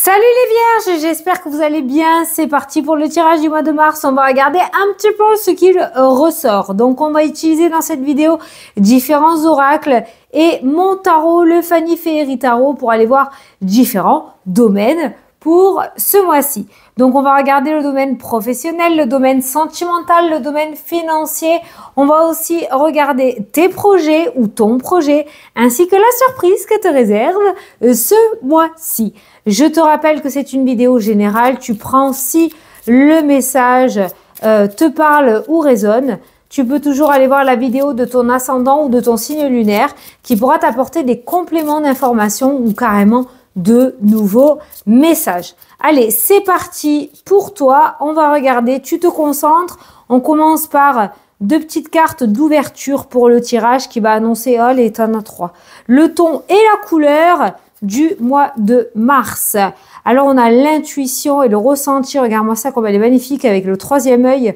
Salut les vierges, j'espère que vous allez bien. C'est parti pour le tirage du mois de mars. On va regarder un petit peu ce qu'il ressort. Donc on va utiliser dans cette vidéo différents oracles et mon tarot, le Fanny Féerie Tarot, pour aller voir différents domaines pour ce mois-ci. Donc on va regarder le domaine professionnel, le domaine sentimental, le domaine financier. On va aussi regarder tes projets ou ton projet, ainsi que la surprise que te réserve ce mois-ci. Je te rappelle que c'est une vidéo générale. Tu prends si le message te parle ou résonne. Tu peux toujours aller voir la vidéo de ton ascendant ou de ton signe lunaire qui pourra t'apporter des compléments d'information ou carrément de nouveaux messages. Allez, c'est parti pour toi. On va regarder, tu te concentres. On commence par deux petites cartes d'ouverture pour le tirage qui va annoncer, oh, les t'en as trois. Le ton et la couleur du mois de mars. Alors, on a l'intuition et le ressenti. Regarde-moi ça comme elle est magnifique avec le troisième œil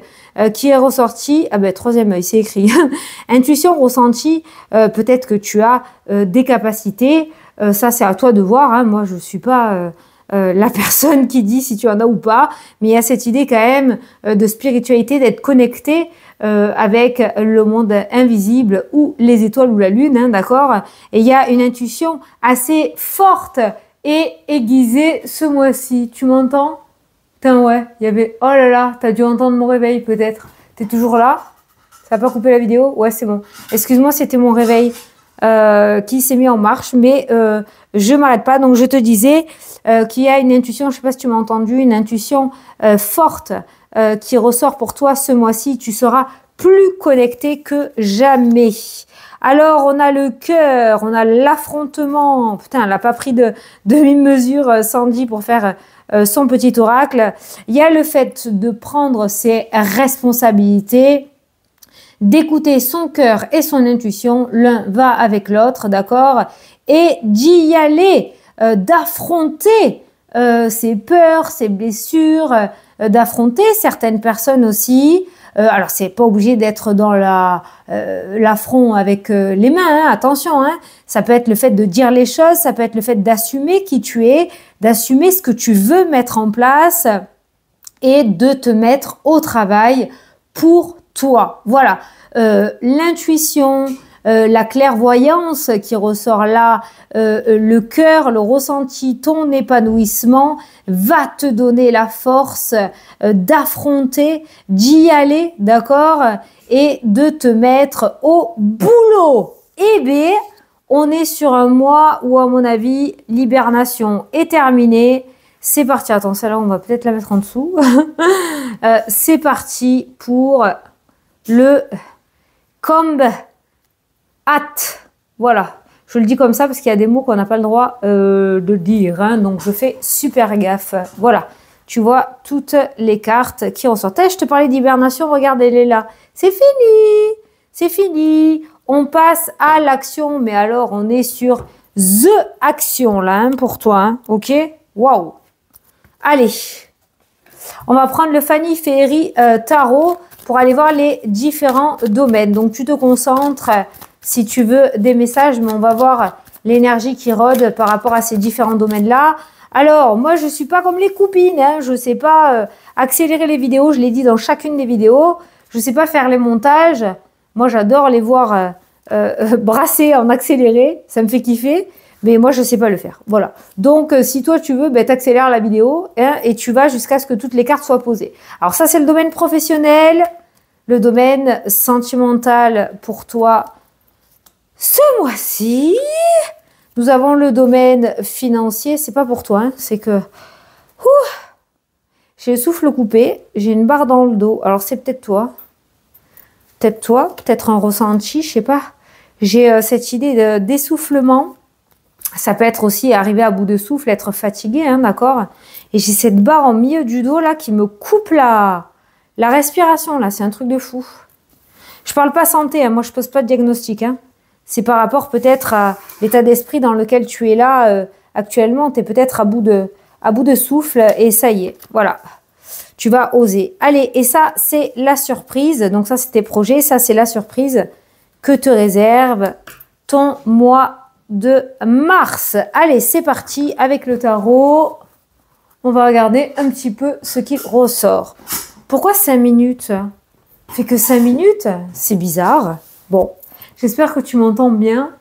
qui est ressorti. Ah ben, troisième œil, c'est écrit. Intuition, ressenti, peut-être que tu as des capacités. Ça, c'est à toi de voir. Hein. Moi, je suis pas la personne qui dit si tu en as ou pas. Mais il y a cette idée quand même de spiritualité, d'être connecté avec le monde invisible ou les étoiles ou la lune, hein, d'accord? Et il y a une intuition assez forte et aiguisée ce mois-ci. Tu m'entends? Putain, ouais, il y avait... Oh là là, t'as dû entendre mon réveil peut-être. T'es toujours là? Ça n'a pas coupé la vidéo? Ouais, c'est bon. Excuse-moi, c'était mon réveil qui s'est mis en marche, mais je m'arrête pas. Donc, je te disais qu'il y a une intuition, je sais pas si tu m'as entendu, une intuition forte qui ressort pour toi ce mois-ci. Tu seras plus connecté que jamais. Alors, on a le cœur, on a l'affrontement. Putain, elle n'a pas pris de demi-mesure, Sandy, pour faire son petit oracle. Il y a le fait de prendre ses responsabilités, d'écouter son cœur et son intuition. L'un va avec l'autre, d'accord? Et d'y aller, d'affronter ses peurs, ses blessures, d'affronter certaines personnes aussi. Alors, c'est pas obligé d'être dans l'affront avec les mains, hein, attention. Hein. Ça peut être le fait de dire les choses, ça peut être le fait d'assumer qui tu es, d'assumer ce que tu veux mettre en place et de te mettre au travail pour toi. Voilà, l'intuition, la clairvoyance qui ressort là, le cœur, le ressenti, ton épanouissement va te donner la force d'affronter, d'y aller, d'accord, et de te mettre au boulot. Eh bien, on est sur un mois où, à mon avis, l'hibernation est terminée. C'est parti. Attends, celle-là, on va peut-être la mettre en dessous. C'est parti pour le combat. Voilà, je le dis comme ça parce qu'il y a des mots qu'on n'a pas le droit de dire, hein, donc je fais super gaffe. Voilà, tu vois toutes les cartes qui ressortent. Je te parlais d'hibernation, regarde, elle est là. C'est fini, c'est fini. On passe à l'action, mais alors on est sur the action là, hein, pour toi, hein, ok? Waouh. Allez, on va prendre le Fanny Féerie Tarot pour aller voir les différents domaines. Donc tu te concentres si tu veux des messages, mais on va voir l'énergie qui rôde par rapport à ces différents domaines-là. Alors, moi, je ne suis pas comme les copines, hein, je ne sais pas accélérer les vidéos, je l'ai dit dans chacune des vidéos. Je ne sais pas faire les montages. Moi, j'adore les voir brasser en accéléré, ça me fait kiffer. Mais moi, je ne sais pas le faire. Voilà. Donc, si toi, tu veux, ben, t'accélères la vidéo, hein, et tu vas jusqu'à ce que toutes les cartes soient posées. Alors, ça, c'est le domaine professionnel. Le domaine sentimental pour toi ce mois-ci. Nous avons le domaine financier. C'est pas pour toi, hein, c'est que j'ai le souffle coupé. J'ai une barre dans le dos. Alors, c'est peut-être toi. Peut-être toi. Peut-être un ressenti, je sais pas. J'ai cette idée d'essoufflement. Ça peut être aussi arriver à bout de souffle, être fatigué, hein, d'accord? Et j'ai cette barre en milieu du dos, là, qui me coupe la respiration, là. C'est un truc de fou. Je parle pas santé, hein. Moi, je pose pas de diagnostic, hein. C'est par rapport peut-être à l'état d'esprit dans lequel tu es là actuellement. Tu es peut-être à bout de souffle et ça y est, voilà. Tu vas oser. Allez, et ça, c'est la surprise. Donc ça, c'est tes projets. Ça, c'est la surprise que te réserve ton mois de mars. Allez, c'est parti avec le tarot. On va regarder un petit peu ce qui ressort. Pourquoi 5 minutes? Fait que 5 minutes? C'est bizarre. Bon, j'espère que tu m'entends bien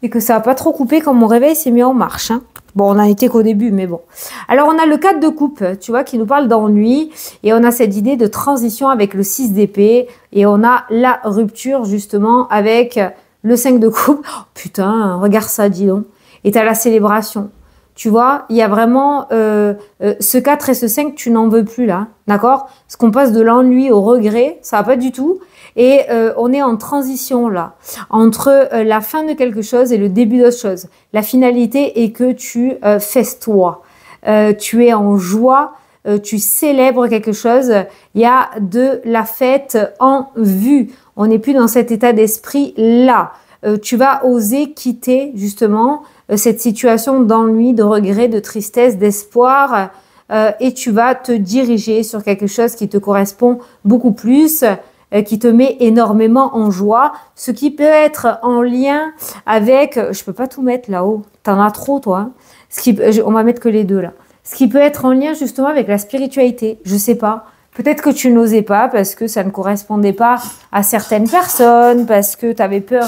et que ça n'a pas trop coupé quand mon réveil s'est mis en marche. Hein. Bon, on n'a été qu'au début, mais bon. Alors, on a le 4 de coupe, tu vois, qui nous parle d'ennui. Et on a cette idée de transition avec le 6 d'épée. Et on a la rupture, justement, avec le 5 de coupe. Oh, putain, regarde ça, dis donc. Et tu as la célébration. Tu vois, il y a vraiment ce 4 et ce 5, tu n'en veux plus là, d'accord? Parce qu'on passe de l'ennui au regret, ça va pas du tout. Et on est en transition là, entre la fin de quelque chose et le début d'autre chose. La finalité est que tu festoies, tu es en joie, tu célèbres quelque chose. Il y a de la fête en vue. On n'est plus dans cet état d'esprit là. Tu vas oser quitter justement cette situation d'ennui, de regret, de tristesse, d'espoir et tu vas te diriger sur quelque chose qui te correspond beaucoup plus, qui te met énormément en joie, ce qui peut être en lien avec, je peux pas tout mettre là-haut, t'en as trop toi, hein. On va mettre que les deux là. Ce qui peut être en lien justement avec la spiritualité, je sais pas. Peut-être que tu n'osais pas parce que ça ne correspondait pas à certaines personnes, parce que tu avais peur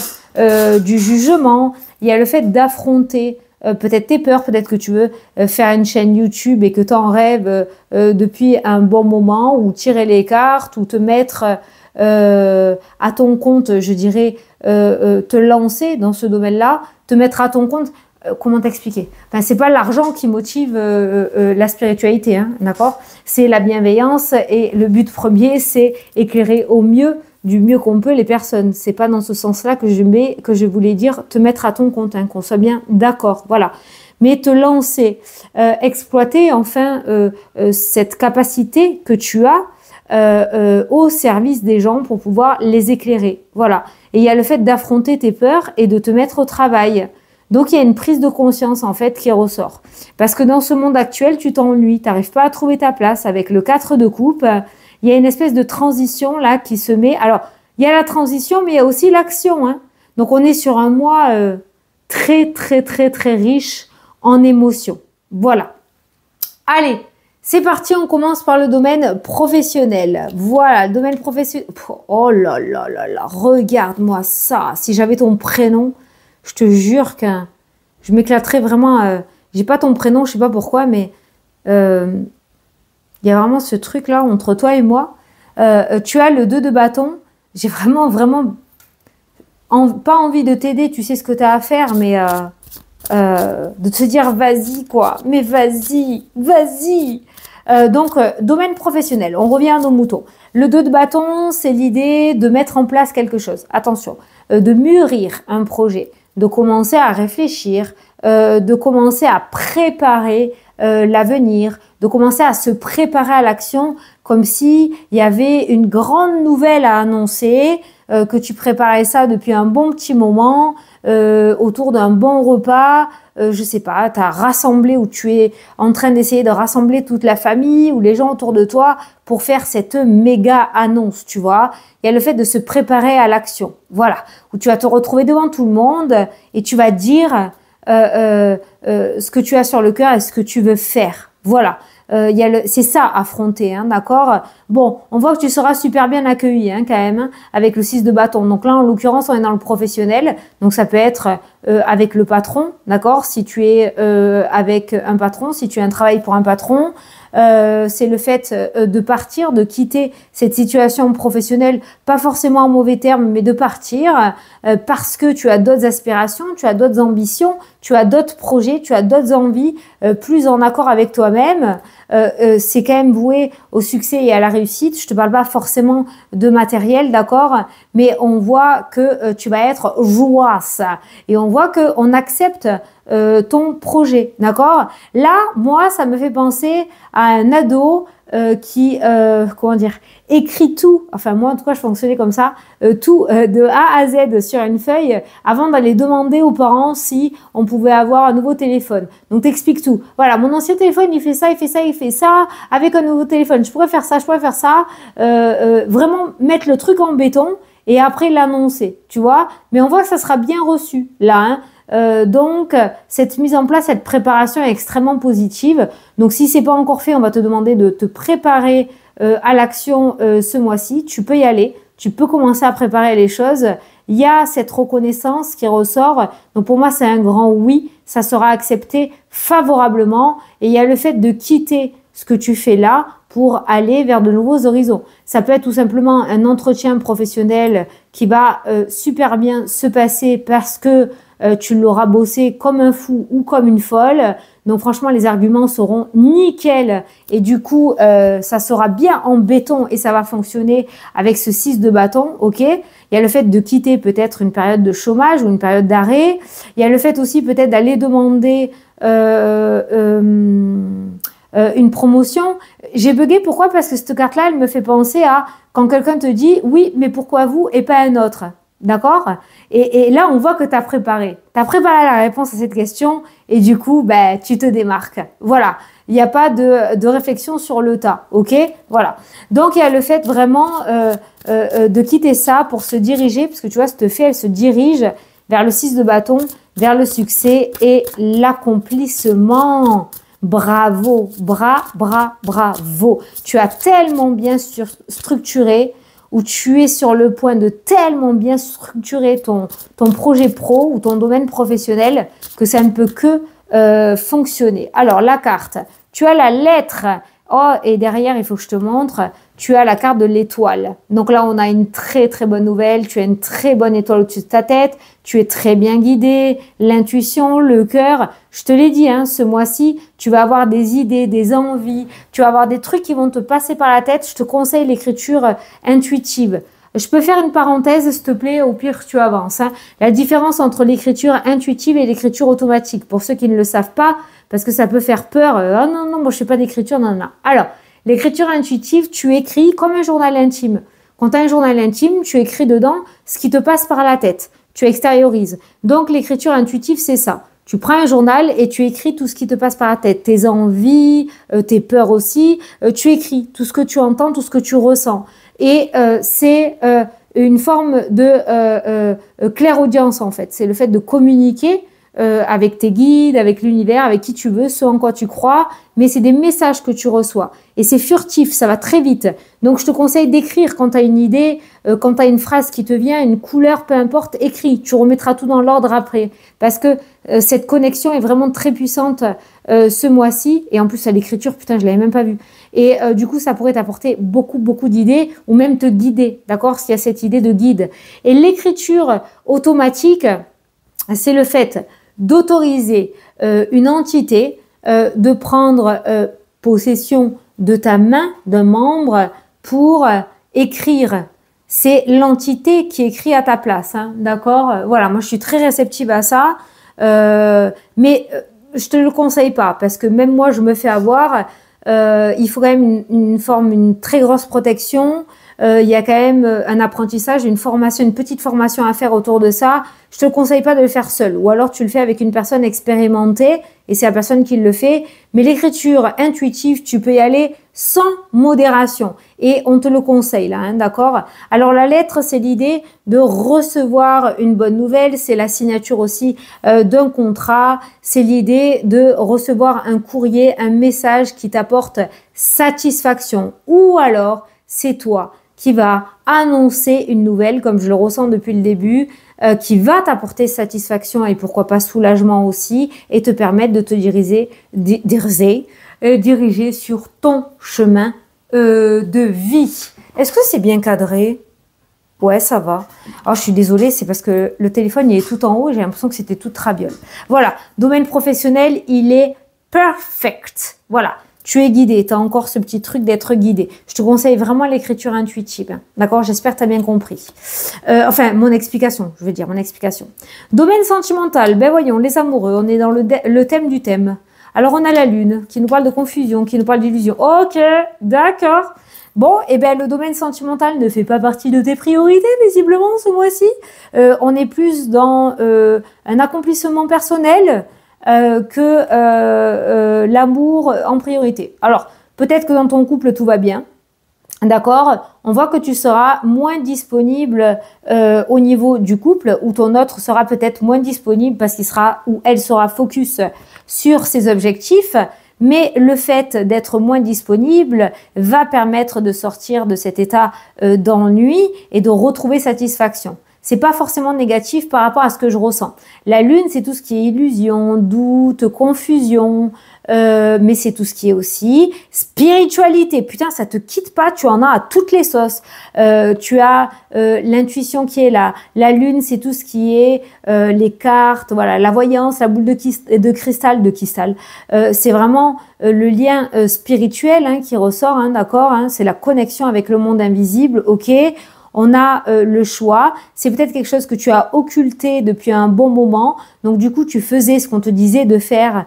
du jugement. Il y a le fait d'affronter peut-être tes peurs, peut-être que tu veux faire une chaîne YouTube et que tu en rêves depuis un bon moment, ou tirer les cartes, ou te mettre à ton compte, je dirais, te lancer dans ce domaine-là, te mettre à ton compte. Comment t'expliquer? Enfin, c'est pas l'argent qui motive la spiritualité, hein, d'accord? C'est la bienveillance et le but premier, c'est éclairer au mieux, du mieux qu'on peut les personnes. C'est pas dans ce sens-là que je voulais dire te mettre à ton compte, hein, qu'on soit bien d'accord, voilà. Mais te lancer, exploiter enfin cette capacité que tu as au service des gens pour pouvoir les éclairer, voilà. Et il y a le fait d'affronter tes peurs et de te mettre au travail. Donc, il y a une prise de conscience, en fait, qui ressort. Parce que dans ce monde actuel, tu t'ennuies, tu n'arrives pas à trouver ta place. Avec le 4 de coupe, il y a une espèce de transition, là, qui se met. Alors, il y a la transition, mais il y a aussi l'action, hein. Donc, on est sur un mois très, très, très, très riche en émotions. Voilà. Allez, c'est parti, on commence par le domaine professionnel. Voilà, le domaine professionnel. Oh là là là là, regarde-moi ça. Si j'avais ton prénom... Je te jure que je m'éclaterais vraiment. J'ai pas ton prénom, je sais pas pourquoi, mais il y a vraiment ce truc-là entre toi et moi. Tu as le 2 de bâton. J'ai vraiment pas envie de t'aider. Tu sais ce que tu as à faire, mais de te dire vas-y quoi. Mais vas-y, vas-y. Donc, domaine professionnel. On revient à nos moutons. Le 2 de bâton, c'est l'idée de mettre en place quelque chose. Attention, de mûrir un projet, de commencer à réfléchir, de commencer à préparer l'avenir, de commencer à se préparer à l'action comme si il y avait une grande nouvelle à annoncer, que tu préparais ça depuis un bon petit moment, autour d'un bon repas, je sais pas, tu as rassemblé ou tu es en train d'essayer de rassembler toute la famille ou les gens autour de toi pour faire cette méga annonce, tu vois. Il y a le fait de se préparer à l'action, voilà, où tu vas te retrouver devant tout le monde et tu vas dire ce que tu as sur le cœur et ce que tu veux faire, voilà. C'est ça, affronter, hein, d'accord? Bon, on voit que tu seras super bien accueilli, hein, quand même, hein, avec le 6 de bâton. Donc là, en l'occurrence, on est dans le professionnel. Donc ça peut être avec le patron, d'accord? Si tu es avec un patron, si tu as un travail pour un patron, c'est le fait de partir, de quitter cette situation professionnelle, pas forcément en mauvais termes, mais de partir parce que tu as d'autres aspirations, tu as d'autres ambitions, tu as d'autres projets, tu as d'autres envies plus en accord avec toi-même. C'est quand même voué au succès et à la réussite. Je te parle pas forcément de matériel, d'accord, mais on voit que tu vas être joyeuse et on voit que on accepte ton projet, d'accord. Là, moi, ça me fait penser à un ado qui, comment dire, écrit tout, enfin moi en tout cas je fonctionnais comme ça, tout de A à Z sur une feuille avant d'aller demander aux parents si on pouvait avoir un nouveau téléphone. Donc t'expliques tout. Voilà, mon ancien téléphone il fait ça, il fait ça, il fait ça, avec un nouveau téléphone je pourrais faire ça, je pourrais faire ça, vraiment mettre le truc en béton et après l'annoncer, tu vois. Mais on voit que ça sera bien reçu là, hein. Donc, cette mise en place, cette préparation est extrêmement positive. Donc, si c'est pas encore fait, on va te demander de te préparer à l'action ce mois-ci. Tu peux y aller. Tu peux commencer à préparer les choses. Il y a cette reconnaissance qui ressort. Donc, pour moi, c'est un grand oui. Ça sera accepté favorablement. Et il y a le fait de quitter ce que tu fais là pour aller vers de nouveaux horizons. Ça peut être tout simplement un entretien professionnel qui va super bien se passer parce que tu l'auras bossé comme un fou ou comme une folle. Donc franchement, les arguments seront nickel et du coup, ça sera bien en béton et ça va fonctionner avec ce 6 de bâton, ok? Il y a le fait de quitter peut-être une période de chômage ou une période d'arrêt. Il y a le fait aussi peut-être d'aller demander une promotion. J'ai bugué, pourquoi? Parce que cette carte-là, elle me fait penser à quand quelqu'un te dit « oui, mais pourquoi vous et pas un autre ?» D'accord? Et là, on voit que tu as préparé. Tu as préparé la réponse à cette question et du coup, ben, tu te démarques. Voilà. Il n'y a pas de réflexion sur le tas. OK? Voilà. Donc, il y a le fait vraiment de quitter ça pour se diriger, parce que tu vois, cette fée, elle se dirige vers le 6 de bâton, vers le succès et l'accomplissement. Bravo, bravo. Tu as tellement bien structuré ou tu es sur le point de tellement bien structurer ton projet pro ou ton domaine professionnel que ça ne peut que fonctionner. Alors, la carte, tu as la lettre. Oh, et derrière, il faut que je te montre, tu as la carte de l'étoile. Donc là, on a une très, très bonne nouvelle. Tu as une très bonne étoile au-dessus de ta tête. Tu es très bien guidé. L'intuition, le cœur. Je te l'ai dit, hein, ce mois-ci, tu vas avoir des idées, des envies. Tu vas avoir des trucs qui vont te passer par la tête. Je te conseille l'écriture intuitive. Je peux faire une parenthèse, s'il te plaît, au pire tu avances. Hein. La différence entre l'écriture intuitive et l'écriture automatique, pour ceux qui ne le savent pas, parce que ça peut faire peur. Oh non, moi je fais pas d'écriture, non. Alors, l'écriture intuitive, tu écris comme un journal intime. Quand tu as un journal intime, tu écris dedans ce qui te passe par la tête. Tu extériorises. Donc, l'écriture intuitive, c'est ça. Tu prends un journal et tu écris tout ce qui te passe par la tête. Tes envies, tes peurs aussi. Tu écris tout ce que tu entends, tout ce que tu ressens. Et c'est une forme de clairaudience, en fait. C'est le fait de communiquer avec tes guides, avec l'univers, avec qui tu veux, ce en quoi tu crois, mais c'est des messages que tu reçois. Et c'est furtif, ça va très vite. Donc, je te conseille d'écrire quand tu as une idée, quand tu as une phrase qui te vient, une couleur, peu importe, écris. Tu remettras tout dans l'ordre après. Parce que cette connexion est vraiment très puissante ce mois-ci. Et en plus, à l'écriture, putain, je l'avais même pas vu. Et du coup, ça pourrait t'apporter beaucoup d'idées ou même te guider, d'accord, s'il y a cette idée de guide. Et l'écriture automatique, c'est le fait d'autoriser une entité de prendre possession de ta main, d'un membre, pour écrire. C'est l'entité qui écrit à ta place, hein, d'accord? Voilà, moi je suis très réceptive à ça, mais je te le conseille pas, parce que même moi je me fais avoir. Il faut quand même une très grosse protection. Il y a quand même un apprentissage, une formation, une petite formation à faire autour de ça. Je te conseille pas de le faire seul, ou alors tu le fais avec une personne expérimentée et c'est la personne qui le fait. Mais l'écriture intuitive, tu peux y aller sans modération et on te le conseille là, hein, d'accord? Alors la lettre, c'est l'idée de recevoir une bonne nouvelle, c'est la signature aussi d'un contrat, c'est l'idée de recevoir un courrier, un message qui t'apporte satisfaction, ou alors c'est toi qui va annoncer une nouvelle, comme je le ressens depuis le début, qui va t'apporter satisfaction et pourquoi pas soulagement aussi, et te permettre de te diriger sur ton chemin de vie. Est-ce que c'est bien cadré? Ouais, ça va. Alors, je suis désolée, c'est parce que le téléphone, il est tout en haut et j'ai l'impression que c'était tout trabiole. Voilà, domaine professionnel, il est perfect. Voilà. Tu es guidé, tu as encore ce petit truc d'être guidé. Je te conseille vraiment l'écriture intuitive. Hein. D'accord? J'espère que tu as bien compris. Enfin, mon explication. Domaine sentimental, ben voyons, les amoureux, on est dans le thème du thème. Alors, on a la lune qui nous parle de confusion, qui nous parle d'illusion. Ok, d'accord. Bon, et ben le domaine sentimental ne fait pas partie de tes priorités, visiblement, ce mois-ci. On est plus dans un accomplissement personnel, que l'amour en priorité. Alors, peut-être que dans ton couple, tout va bien. D'accord, on voit que tu seras moins disponible au niveau du couple, ou ton autre sera peut-être moins disponible parce qu'il sera ou elle sera focus sur ses objectifs. Mais le fait d'être moins disponible va permettre de sortir de cet état d'ennui et de retrouver satisfaction. C'est pas forcément négatif par rapport à ce que je ressens. La lune, c'est tout ce qui est illusion, doute, confusion, mais c'est tout ce qui est aussi spiritualité. Putain, ça te quitte pas, tu en as à toutes les sauces. Tu as l'intuition qui est là. La lune, c'est tout ce qui est les cartes, voilà, la voyance, la boule de cristal. C'est vraiment le lien spirituel hein, qui ressort, hein, d'accord hein, c'est la connexion avec le monde invisible, ok. On a le choix, c'est peut-être quelque chose que tu as occulté depuis un bon moment, donc du coup tu faisais ce qu'on te disait de faire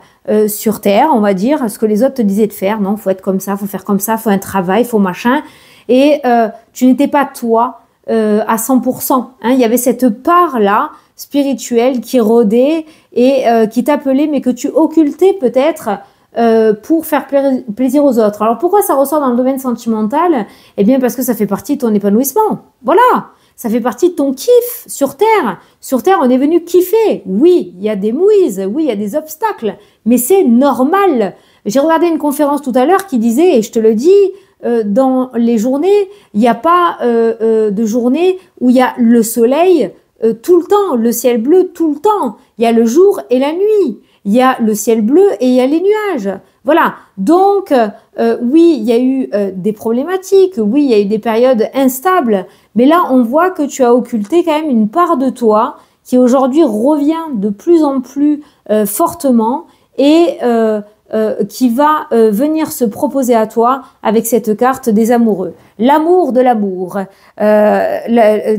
sur Terre, on va dire, ce que les autres te disaient de faire, non, faut être comme ça, faut faire comme ça, faut un travail, faut machin, et tu n'étais pas toi à 100%, hein, il y avait cette part-là spirituelle qui rôdait et qui t'appelait, mais que tu occultais peut-être pour faire plaisir aux autres. Alors pourquoi ça ressort dans le domaine sentimental? Eh bien parce que ça fait partie de ton épanouissement. Voilà, ça fait partie de ton kiff sur Terre. Sur Terre, on est venu kiffer. Oui, il y a des mouises, oui, il y a des obstacles, mais c'est normal. J'ai regardé une conférence tout à l'heure qui disait, et je te le dis, dans les journées, il n'y a pas de journée où il y a le soleil tout le temps, le ciel bleu tout le temps. Il y a le jour et la nuit. Il y a le ciel bleu et il y a les nuages. Voilà. Donc, oui, il y a eu des problématiques. Oui, il y a eu des périodes instables. Mais là, on voit que tu as occulté quand même une part de toi qui aujourd'hui revient de plus en plus fortement et qui va venir se proposer à toi avec cette carte des amoureux. L'amour de l'amour.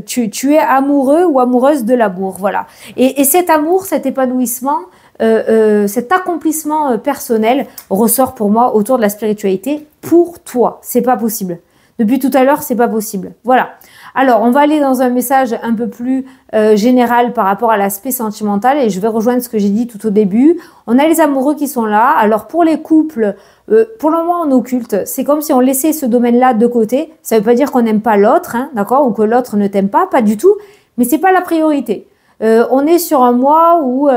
Tu es amoureux ou amoureuse de l'amour. Voilà. Et cet amour, cet épanouissement, cet accomplissement personnel ressort pour moi autour de la spiritualité pour toi. C'est pas possible. Depuis tout à l'heure, c'est pas possible. Voilà. Alors, on va aller dans un message un peu plus général par rapport à l'aspect sentimental et je vais rejoindre ce que j'ai dit tout au début. On a les amoureux qui sont là. Alors, pour les couples, pour le moment, on occulte. C'est comme si on laissait ce domaine-là de côté. Ça veut pas dire qu'on n'aime pas l'autre, hein, d'accord, ou que l'autre ne t'aime pas, pas du tout. Mais c'est pas la priorité. On est sur un mois où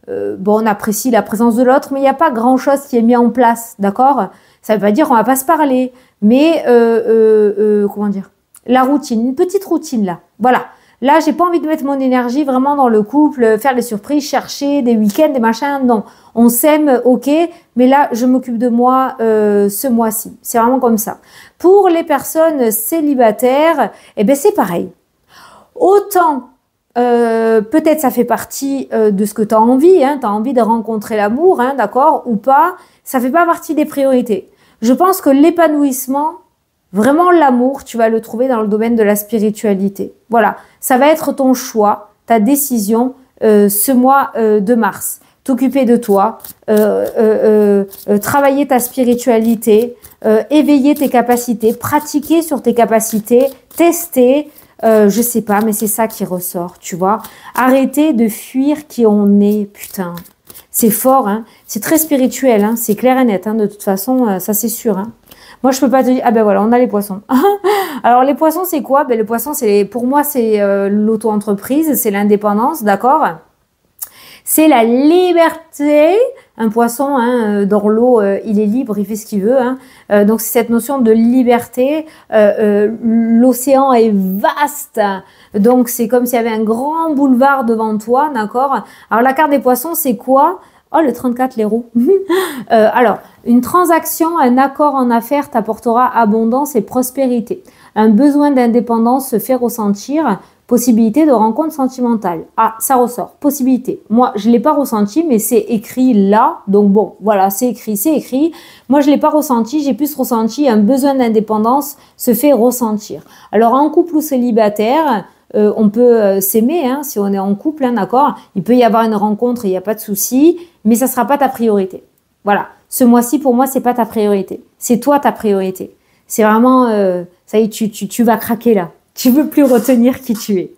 bon, on apprécie la présence de l'autre, mais il n'y a pas grand-chose qui est mis en place, d'accord? Ça veut pas dire qu'on va pas se parler, mais comment dire? La routine, une petite routine là. Voilà. Là, j'ai pas envie de mettre mon énergie vraiment dans le couple, faire des surprises, chercher des week-ends, des machins. Non, on s'aime, ok, mais là, je m'occupe de moi ce mois-ci. C'est vraiment comme ça. Pour les personnes célibataires, eh ben c'est pareil. Autant peut-être ça fait partie de ce que tu as envie, hein, tu as envie de rencontrer l'amour, hein, d'accord, ou pas, ça fait pas partie des priorités. Je pense que l'épanouissement, vraiment l'amour, tu vas le trouver dans le domaine de la spiritualité. Voilà, ça va être ton choix, ta décision ce mois de mars. T'occuper de toi, travailler ta spiritualité, éveiller tes capacités, pratiquer sur tes capacités, tester, je sais pas, mais c'est ça qui ressort, tu vois. Arrêter de fuir qui on est, putain. C'est fort, hein. C'est très spirituel, hein. C'est clair et net, hein. De toute façon, ça c'est sûr, hein. Moi, je peux pas te dire, ah ben voilà, on a les poissons. Alors, les poissons, c'est quoi? Ben, le poisson, pour moi, c'est l'auto-entreprise, c'est l'indépendance, d'accord? C'est la liberté. Un poisson, hein, dans l'eau, il est libre, il fait ce qu'il veut. Hein. Donc, c'est cette notion de liberté. L'océan est vaste. Donc, c'est comme s'il y avait un grand boulevard devant toi, d'accord? Alors, la carte des poissons, c'est quoi? Oh, le 34, les roues. Alors, une transaction, un accord en affaires t'apportera abondance et prospérité. Un besoin d'indépendance se fait ressentir. Possibilité de rencontre sentimentale. Ah, ça ressort. Possibilité. Moi, je ne l'ai pas ressenti, mais c'est écrit là. Donc bon, voilà, c'est écrit, c'est écrit. Moi, je ne l'ai pas ressenti. J'ai plus ressenti un besoin d'indépendance se fait ressentir. Alors, en couple ou célibataire, on peut s'aimer, hein, si on est en couple, hein, d'accord. Il peut y avoir une rencontre, il n'y a pas de souci, mais ça ne sera pas ta priorité. Voilà. Ce mois-ci, pour moi, c'est pas ta priorité. C'est toi ta priorité. C'est vraiment, ça y est, tu vas craquer là. Tu veux plus retenir qui tu es.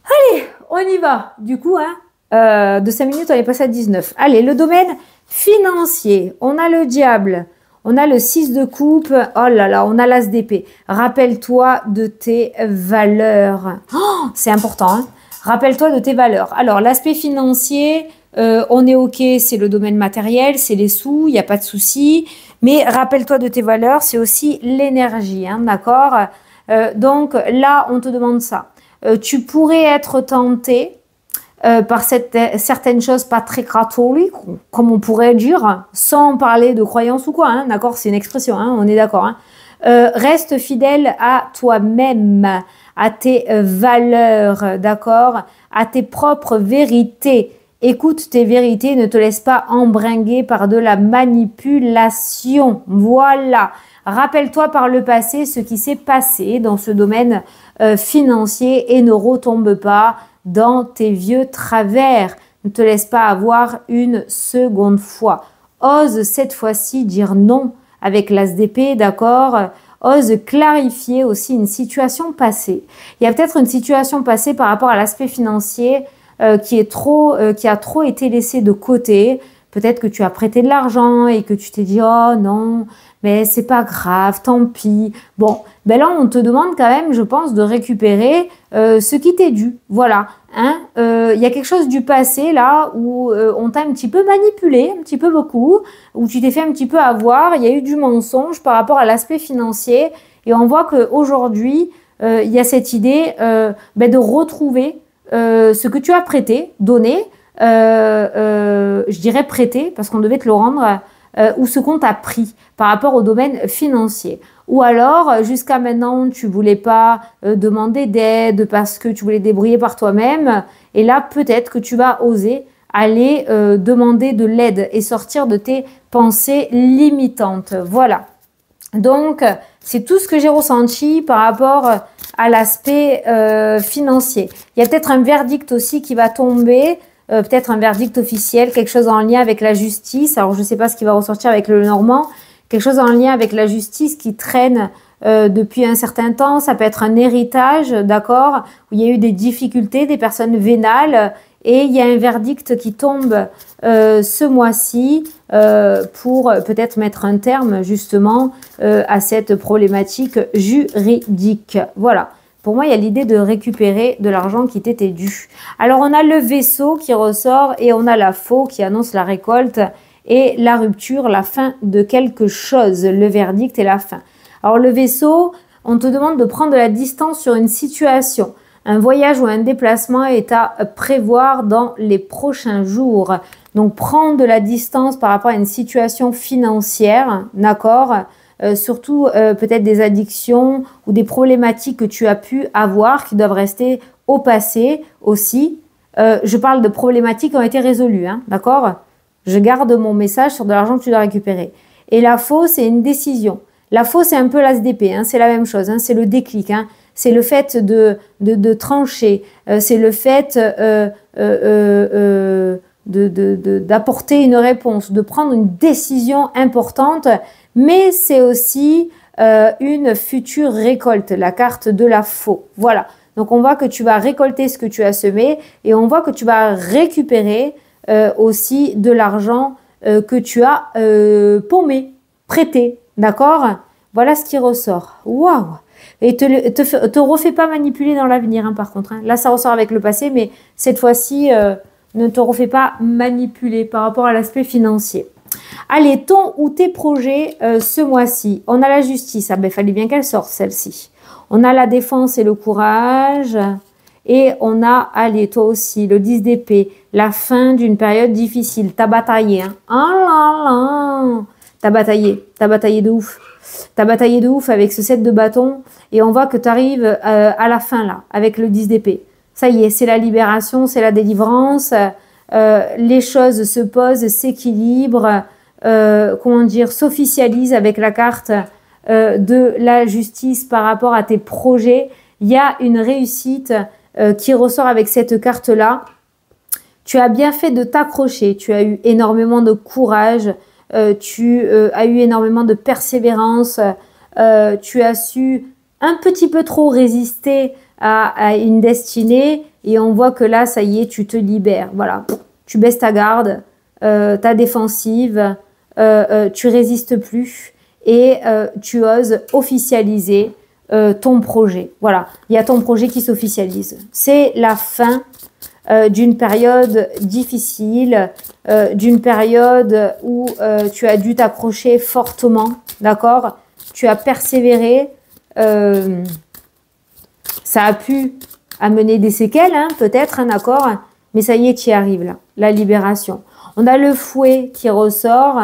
Allez, on y va. Du coup, hein, de 5 minutes, on est passé à 19. Allez, le domaine financier. On a le diable. On a le 6 de coupe. Oh là là, on a l'as d'épée. Rappelle-toi de tes valeurs. Oh, c'est important, hein. Rappelle-toi de tes valeurs. Alors, l'aspect financier, on est OK, c'est le domaine matériel, c'est les sous, il n'y a pas de souci. Mais rappelle-toi de tes valeurs, c'est aussi l'énergie, hein, d'accord? Donc là, on te demande ça. Tu pourrais être tenté par certaines choses pas très catholiques, comme on pourrait dire, sans parler de croyance ou quoi, hein, d'accord? C'est une expression, hein, on est d'accord. Hein. Reste fidèle à toi-même, à tes valeurs, d'accord? À tes propres vérités. Écoute tes vérités, ne te laisse pas embringuer par de la manipulation. Voilà. Rappelle-toi par le passé ce qui s'est passé dans ce domaine financier et ne retombe pas dans tes vieux travers. Ne te laisse pas avoir une seconde fois. Ose cette fois-ci dire non avec l'as d'épée, d'accord? Ose clarifier aussi une situation passée. Il y a peut-être une situation passée par rapport à l'aspect financier qui a trop été laissée de côté. Peut-être que tu as prêté de l'argent et que tu t'es dit « Oh non, mais c'est pas grave, tant pis. » Bon, ben là, on te demande quand même, je pense, de récupérer ce qui t'est dû. Voilà. Hein, y a quelque chose du passé, là, où on t'a un petit peu manipulé, un petit peu beaucoup, où tu t'es fait un petit peu avoir. Il y a eu du mensonge par rapport à l'aspect financier. Et on voit qu'aujourd'hui, il y a cette idée de retrouver ce que tu as prêté, donné, je dirais prêté, parce qu'on devait te le rendre, ou ce qu'on t'a pris par rapport au domaine financier. Ou alors, jusqu'à maintenant, tu voulais pas demander d'aide parce que tu voulais te débrouiller par toi-même. Et là, peut-être que tu vas oser aller demander de l'aide et sortir de tes pensées limitantes. Voilà. Donc, c'est tout ce que j'ai ressenti par rapport à l'aspect financier. Il y a peut-être un verdict aussi qui va tomber, peut-être un verdict officiel, quelque chose en lien avec la justice. Alors, je ne sais pas ce qui va ressortir avec le Normand. Quelque chose en lien avec la justice qui traîne depuis un certain temps. Ça peut être un héritage, d'accord, où il y a eu des difficultés, des personnes vénales. Et il y a un verdict qui tombe ce mois-ci pour peut-être mettre un terme justement à cette problématique juridique. Voilà. Pour moi, il y a l'idée de récupérer de l'argent qui t'était dû. Alors, on a le vaisseau qui ressort et on a la faux qui annonce la récolte et la rupture, la fin de quelque chose, le verdict et la fin. Alors, le vaisseau, on te demande de prendre de la distance sur une situation. Un voyage ou un déplacement est à prévoir dans les prochains jours. Donc, prendre de la distance par rapport à une situation financière, d'accord ? Surtout peut-être des addictions ou des problématiques que tu as pu avoir qui doivent rester au passé aussi. Je parle de problématiques qui ont été résolues, hein, d'accord ? Je garde mon message sur de l'argent que tu dois récupérer. Et la faux, c'est une décision. La faux, c'est un peu l'as d'épée, hein, c'est la même chose, hein, c'est le déclic, hein, c'est le fait de trancher, c'est le fait d'apporter une réponse, de prendre une décision importante, mais c'est aussi une future récolte, la carte de la faux. Voilà, donc on voit que tu vas récolter ce que tu as semé et on voit que tu vas récupérer aussi de l'argent que tu as paumé, prêté, d'accord? Voilà ce qui ressort. Waouh! Et te refais pas manipuler dans l'avenir, hein, par contre. Hein. Là, ça ressort avec le passé, mais cette fois-ci, ne te refais pas manipuler par rapport à l'aspect financier. Allez, ton ou tes projets ce mois-ci. On a la justice. Ah ben, fallait bien qu'elle sorte, celle-ci. On a la défense et le courage. Et on a, allez, toi aussi, le 10 d'épée. La fin d'une période difficile. T'as bataillé, hein. Ah là là! T'as bataillé de ouf. T'as bataillé de ouf avec ce 7 de bâton et on voit que tu arrives à la fin là, avec le 10 d'épée. Ça y est, c'est la libération, c'est la délivrance, les choses se posent, s'équilibrent, comment dire, s'officialisent avec la carte de la justice par rapport à tes projets. Il y a une réussite qui ressort avec cette carte-là. Tu as bien fait de t'accrocher, tu as eu énormément de courage, tu as eu énormément de persévérance, tu as su un petit peu trop résister à une destinée et on voit que là, ça y est, tu te libères. Voilà, tu baisses ta garde, ta défensive, tu résistes plus et tu oses officialiser ton projet. Voilà, il y a ton projet qui s'officialise. C'est la fin d'une période difficile, d'une période où tu as dû t'accrocher fortement, d'accord? Tu as persévéré, ça a pu amener des séquelles, hein, peut-être, hein, d'accord? Mais ça y est, tu y arrives là, la libération. On a le fouet qui ressort.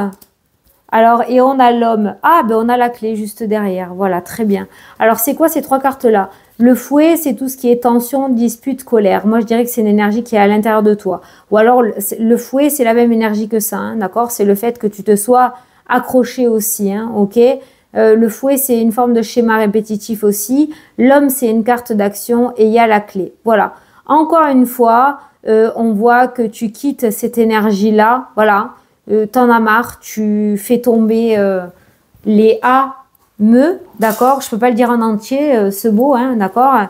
Alors, et on a l'homme. Ah, ben on a la clé juste derrière. Voilà, très bien. Alors, c'est quoi ces trois cartes-là? Le fouet, c'est tout ce qui est tension, dispute, colère. Moi, je dirais que c'est une énergie qui est à l'intérieur de toi. Ou alors, le fouet, c'est la même énergie que ça, hein, d'accord? C'est le fait que tu te sois accroché aussi, hein, ok? Le fouet, c'est une forme de schéma répétitif aussi. L'homme, c'est une carte d'action et il y a la clé. Voilà. Encore une fois, on voit que tu quittes cette énergie-là. Voilà. T'en as marre, tu fais tomber les A, me, d'accord? Je peux pas le dire en entier, ce mot, hein, d'accord?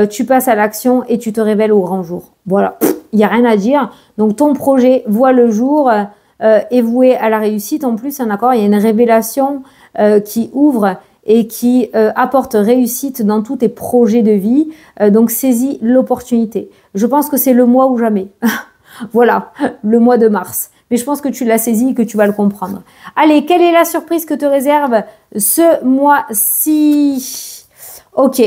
Tu passes à l'action et tu te révèles au grand jour. Voilà, il n'y a rien à dire. Donc, ton projet voit le jour, est voué à la réussite. En plus, hein, d'accord? Il y a une révélation qui ouvre et qui apporte réussite dans tous tes projets de vie. Donc, saisis l'opportunité. Je pense que c'est le mois ou jamais. Voilà, le mois de mars. Mais je pense que tu l'as saisi et que tu vas le comprendre. Allez, quelle est la surprise que te réserve ce mois-ci? Ok.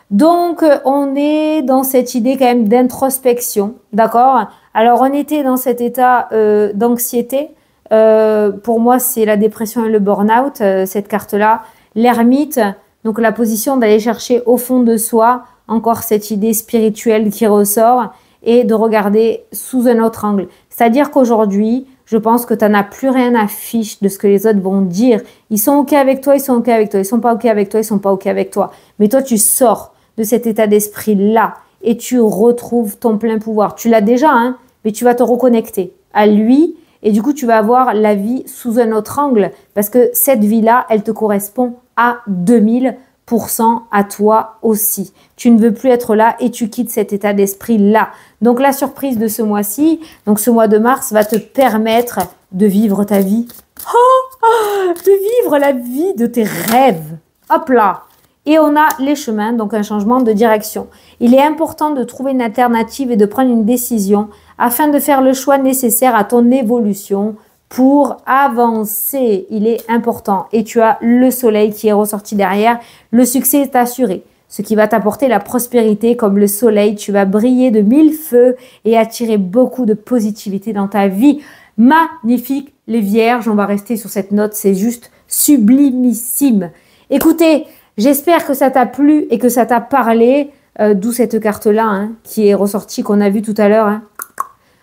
Donc, on est dans cette idée quand même d'introspection, d'accord? Alors, on était dans cet état d'anxiété. Pour moi, c'est la dépression et le burn-out, cette carte-là. L'ermite, donc la position d'aller chercher au fond de soi, encore cette idée spirituelle qui ressort, et de regarder sous un autre angle. C'est-à-dire qu'aujourd'hui, je pense que tu n'en as plus rien à fiche de ce que les autres vont dire. Ils sont OK avec toi, ils sont OK avec toi. Ils sont pas OK avec toi, ils sont pas OK avec toi. Mais toi, tu sors de cet état d'esprit-là et tu retrouves ton plein pouvoir. Tu l'as déjà, hein, mais tu vas te reconnecter à lui et du coup, tu vas avoir la vie sous un autre angle parce que cette vie-là, elle te correspond à 2000% à toi aussi. Tu ne veux plus être là et tu quittes cet état d'esprit-là. Donc, la surprise de ce mois-ci, donc ce mois de mars, va te permettre de vivre ta vie. De vivre la vie de tes rêves. Hop là! Et on a les chemins, donc un changement de direction. Il est important de trouver une alternative et de prendre une décision afin de faire le choix nécessaire à ton évolution pour avancer. Il est important. Et tu as le soleil qui est ressorti derrière. Le succès est assuré. Ce qui va t'apporter la prospérité comme le soleil. Tu vas briller de 1000 feux et attirer beaucoup de positivité dans ta vie. Magnifique, les vierges. On va rester sur cette note. C'est juste sublimissime. Écoutez, j'espère que ça t'a plu et que ça t'a parlé. D'où cette carte-là, hein, qui est ressortie, qu'on a vue tout à l'heure. Hein.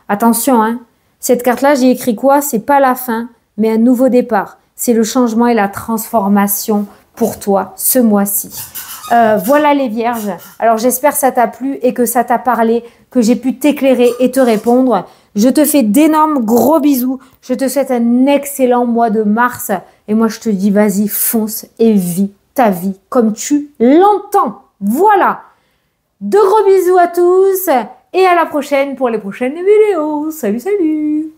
Attention, hein. Cette carte-là, j'ai écrit quoi? C'est pas la fin, mais un nouveau départ. C'est le changement et la transformation pour toi ce mois-ci. Voilà les vierges. Alors, j'espère que ça t'a plu et que ça t'a parlé, que j'ai pu t'éclairer et te répondre. Je te fais d'énormes gros bisous. Je te souhaite un excellent mois de mars. Et moi, je te dis, vas-y, fonce et vis ta vie comme tu l'entends. Voilà. De gros bisous à tous et à la prochaine pour les prochaines vidéos. Salut, salut!